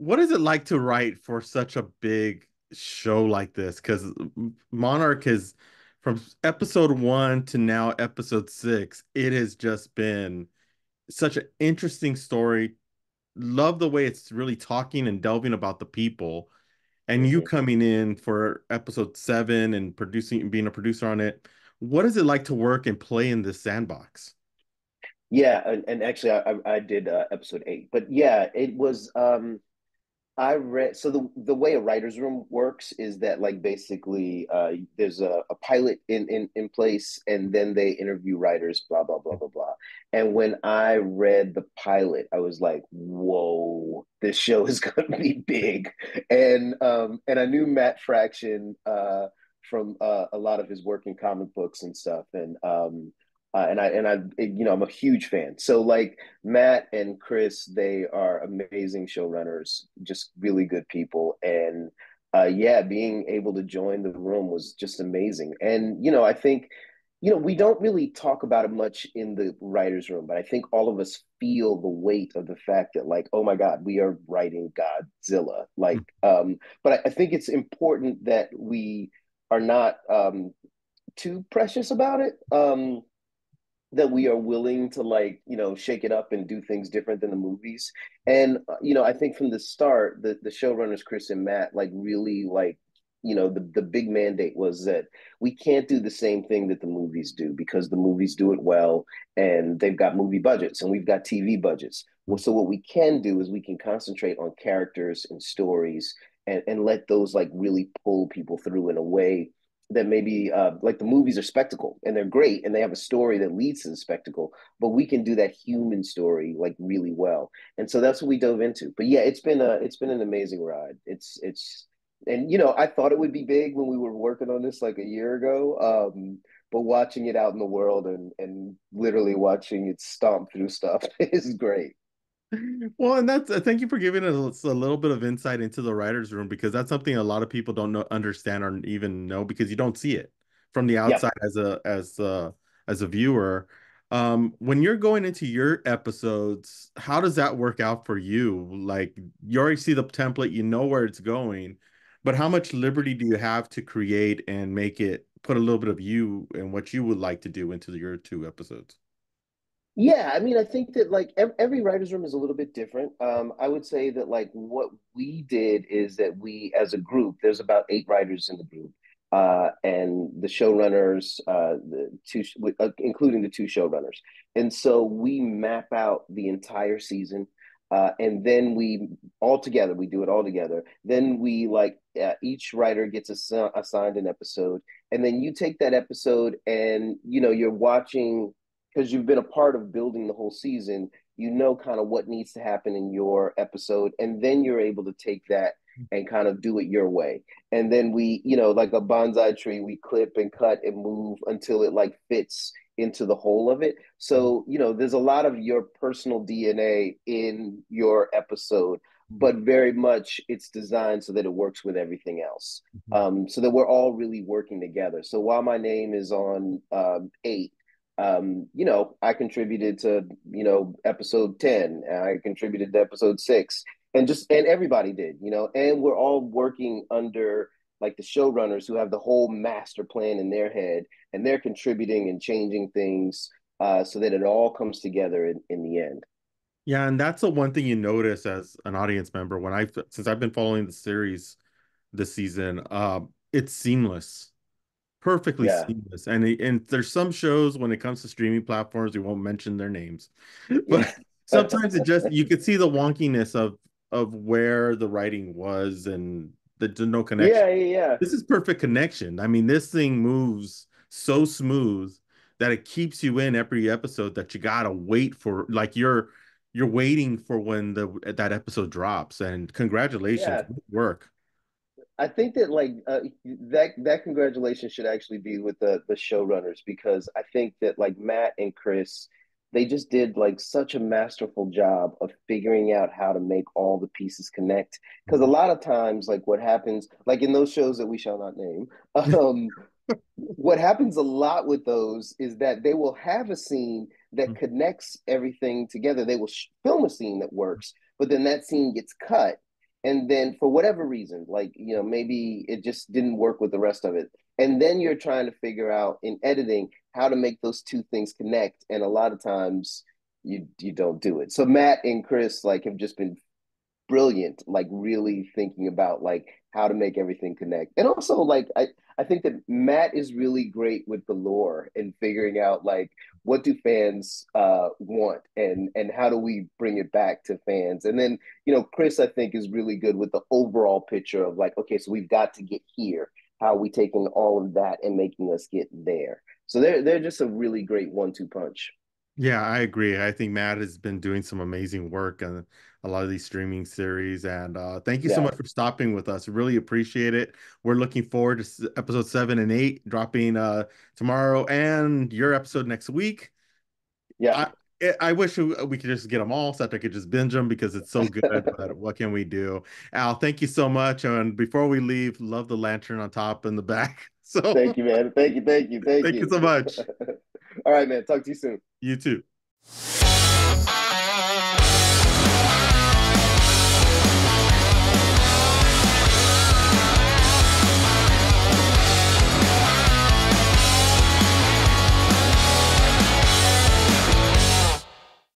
what is it like to write for such a big show like this? Because Monarch is from episode one to now episode six, it has just been such an interesting story. Love the way it's really talking and delving about the people. And you Mhm. coming in for episode seven and producing, being a producer on it. What is it like to work and play in this sandbox? Yeah, and actually, I did episode 8, but yeah, it was. I read so the way a writer's room works is that like basically there's a pilot in place and then they interview writers, blah blah blah blah blah. And when I read the pilot, I was like, whoa, this show is gonna be big. And I knew Matt Fraction from a lot of his work in comic books and stuff. And I'm a huge fan. So like Matt and Chris, they are amazing showrunners, just really good people. And yeah, being able to join the room was just amazing. And, I think, we don't really talk about it much in the writer's room, but I think all of us feel the weight of the fact that, like, oh my God, we are writing Godzilla. But I think it's important that we are not too precious about it. That we are willing to like shake it up and do things different than the movies. And I think from the start the showrunners Chris and Matt like really like the big mandate was that we can't do the same thing that the movies do because the movies do it well and they've got movie budgets and we've got TV budgets. Well, so what we can do is we can concentrate on characters and stories and let those like really pull people through in a way that maybe like the movies are spectacle and they're great and they have a story that leads to the spectacle, but we can do that human story like really well. And so that's what we dove into. But yeah, it's been an amazing ride. It's and I thought it would be big when we were working on this like a year ago. But watching it out in the world and literally watching it stomp through stuff is great. Well, and that's thank you for giving us a little bit of insight into the writer's room because that's something a lot of people don't know, understand, or even know because you don't see it from the Yeah. outside as a viewer. When you're going into your episodes, how does that work out for you? Like you already see the template, you know where it's going, but how much liberty do you have to create and make it put a little bit of you and what you would like to do into your two episodes? Yeah, I mean, I think that like every writer's room is a little bit different. I would say that like what we did is that we, as a group, there's about 8 writers in the group, and the showrunners, including the 2 showrunners, and so we map out the entire season, and then we all together, we do it all together. Then we like each writer gets assigned an episode, and then you take that episode, and you're watching because you've been a part of building the whole season, kind of what needs to happen in your episode. And then you're able to take that and kind of do it your way. And then we, like a bonsai tree, we clip and cut and move until it like fits into the whole of it. So, there's a lot of your personal DNA in your episode, but very much it's designed so that it works with everything else. So that we're all really working together. So while my name is on 8, I contributed to, episode 10, and I contributed to episode 6, and everybody did, and we're all working under like the showrunners who have the whole master plan in their head, and they're contributing and changing things so that it all comes together in the end. Yeah, and that's the one thing you notice as an audience member when since I've been following the series this season, it's seamless, perfectly Yeah. seamless. And there's some shows when it comes to streaming platforms, we won't mention their names, Yeah. but sometimes it just you could see the wonkiness of where the writing was and the no connection. Yeah, yeah, yeah. This is perfect connection. I mean, this thing moves so smooth that it keeps you in every episode that you gotta wait for like you're waiting for when the that episode drops. And congratulations, Yeah. good work. I think that like that congratulations should actually be with the showrunners because I think that like Matt and Chris, they just did like such a masterful job of figuring out how to make all the pieces connect. Because a lot of times, like what happens, like in those shows that we shall not name, what happens a lot with those is that they will have a scene that connects everything together. They will film a scene that works, but then that scene gets cut and then for whatever reason, like, maybe it just didn't work with the rest of it. And then you're trying to figure out in editing how to make those two things connect. And a lot of times you don't do it. So Matt and Chris like have just been brilliant, like really thinking about like how to make everything connect. And also like I think that Matt is really great with the lore and figuring out like what do fans want, and how do we bring it back to fans. And then, Chris I think is really good with the overall picture of like, okay, so we've got to get here. How are we taking all of that and making us get there? So they're just a really great 1-2 punch. Yeah, I agree. I think Matt has been doing some amazing work on a lot of these streaming series. And thank you so Yeah. much for stopping with us. Really appreciate it. We're looking forward to episode 7 and 8 dropping tomorrow and your episode next week. Yeah. I I wish we could just get them all so that I could just binge them because it's so good. But what can we do? Al, thank you so much. And before we leave, love the lantern on top and the back. So Thank you, man. Thank you. Thank you. Thank thank you you. so much. All right, man. Talk to you soon. You too.